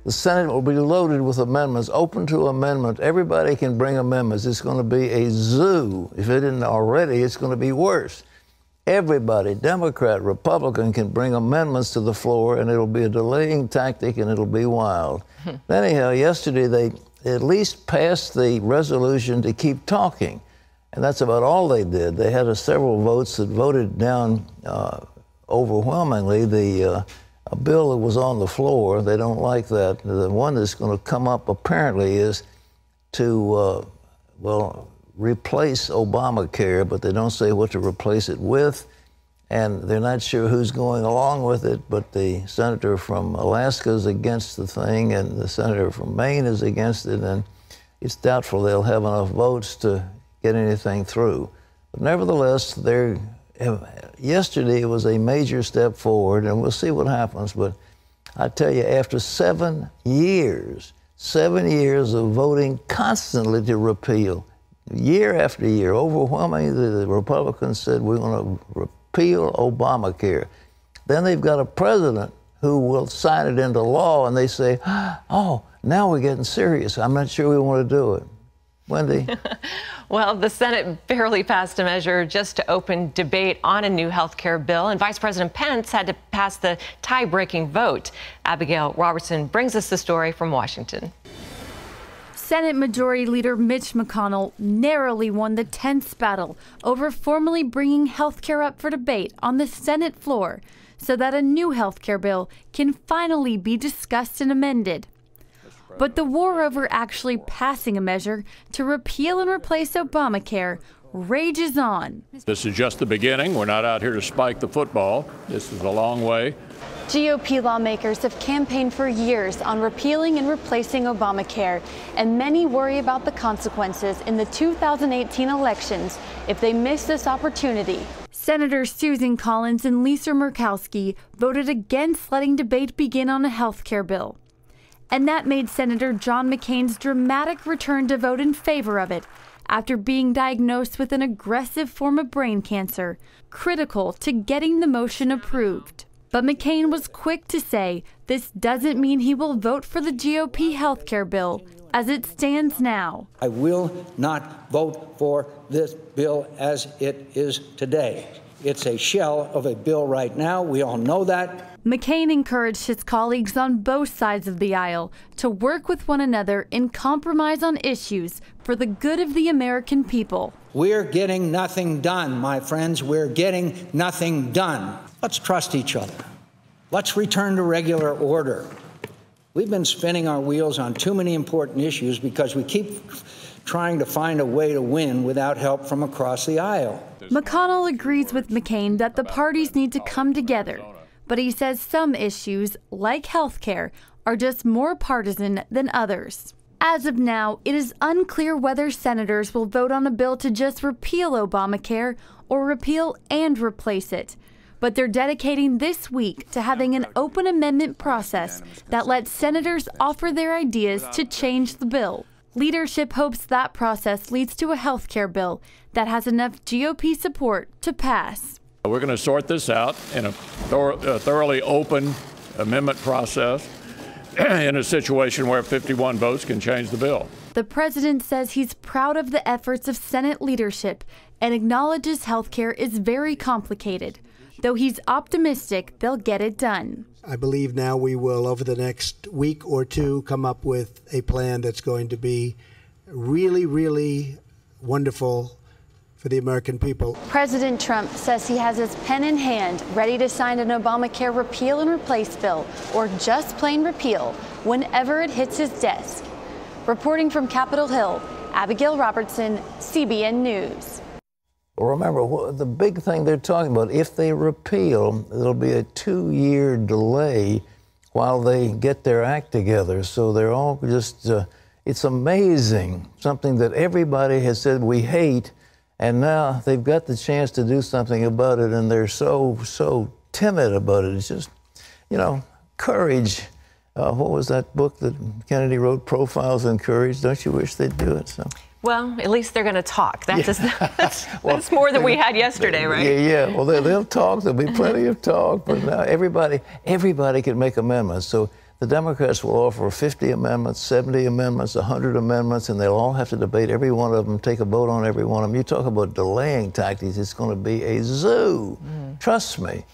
The Senate will be loaded with amendments, open to amendment. Everybody can bring amendments. It's going to be a zoo. If it isn't already, it's going to be worse. Everybody, Democrat, Republican, can bring amendments to the floor, and it'll be a delaying tactic, and it'll be wild. Anyhow, yesterday they at least passed the resolution to keep talking, and that's about all they did. They had several votes that voted down overwhelmingly the a bill that was on the floor. They don't like that. The one that's going to come up apparently is to, well, replace Obamacare, but they don't say what to replace it with, and they're not sure who's going along with it, but the senator from Alaska is against the thing, and the senator from Maine is against it, and it's doubtful they'll have enough votes to get anything through. But nevertheless, yesterday it was a major step forward, and we'll see what happens. But I tell you, after 7 years of voting constantly to repeal, year after year, overwhelmingly, the Republicans said, we're going to repeal Obamacare. Then they've got a president who will sign it into law, and they say, oh, now we're getting serious. I'm not sure we want to do it. Wendy? Well, the Senate barely passed a measure just to open debate on a new health care bill, and Vice President Pence had to pass the tie-breaking vote. Abigail Robertson brings us the story from Washington. Senate Majority Leader Mitch McConnell narrowly won the tense battle over formally bringing health care up for debate on the Senate floor so that a new health care bill can finally be discussed and amended. But the war over actually passing a measure to repeal and replace Obamacare rages on. This is just the beginning. We're not out here to spike the football. This is a long way. GOP lawmakers have campaigned for years on repealing and replacing Obamacare, and many worry about the consequences in the 2018 elections if they miss this opportunity. Senators Susan Collins and Lisa Murkowski voted against letting debate begin on a health care bill. And that made Senator John McCain's dramatic return to vote in favor of it after being diagnosed with an aggressive form of brain cancer, critical to getting the motion approved. But McCain was quick to say this doesn't mean he will vote for the GOP health care bill as it stands now. I will not vote for this bill as it is today. It's a shell of a bill right now. We all know that. McCain encouraged his colleagues on both sides of the aisle to work with one another and compromise on issues for the good of the American people. We're getting nothing done, my friends. We're getting nothing done. Let's trust each other. Let's return to regular order. We've been spinning our wheels on too many important issues because we keep trying to find a way to win without help from across the aisle. McConnell agrees with McCain that the parties need to come together. But he says some issues, like health care, are just more partisan than others. As of now, it is unclear whether senators will vote on a bill to just repeal Obamacare or repeal and replace it. But they're dedicating this week to having an open amendment process that lets senators offer their ideas to change the bill. Leadership hopes that process leads to a health care bill that has enough GOP support to pass. We're going to sort this out in a thoroughly open amendment process in a situation where 51 votes can change the bill. The president says he's proud of the efforts of Senate leadership and acknowledges health care is very complicated, though he's optimistic they'll get it done. I believe now we will, over the next week or two, come up with a plan that's going to be really, really wonderful for the American people. President Trump says he has his pen in hand, ready to sign an Obamacare repeal and replace bill, or just plain repeal, whenever it hits his desk. Reporting from Capitol Hill, Abigail Robertson, CBN News. Well, remember, the big thing they're talking about, if they repeal, there'll be a 2-year delay while they get their act together. So they're all just, it's amazing, something that everybody has said we hate, and now they've got the chance to do something about it, and they're so timid about it. It's just, you know, courage. What was that book that Kennedy wrote, Profiles in Courage? Don't you wish they'd do it? So. Well, at least they're going to talk. That's more than we had yesterday, right? Yeah. Well, they'll talk. There'll be plenty of talk. But now everybody can make amendments. So The Democrats will offer 50 amendments, 70 amendments, 100 amendments, and they'll all have to debate every one of them, take a vote on every one of them. You talk about delaying tactics, it's going to be a zoo. Trust me.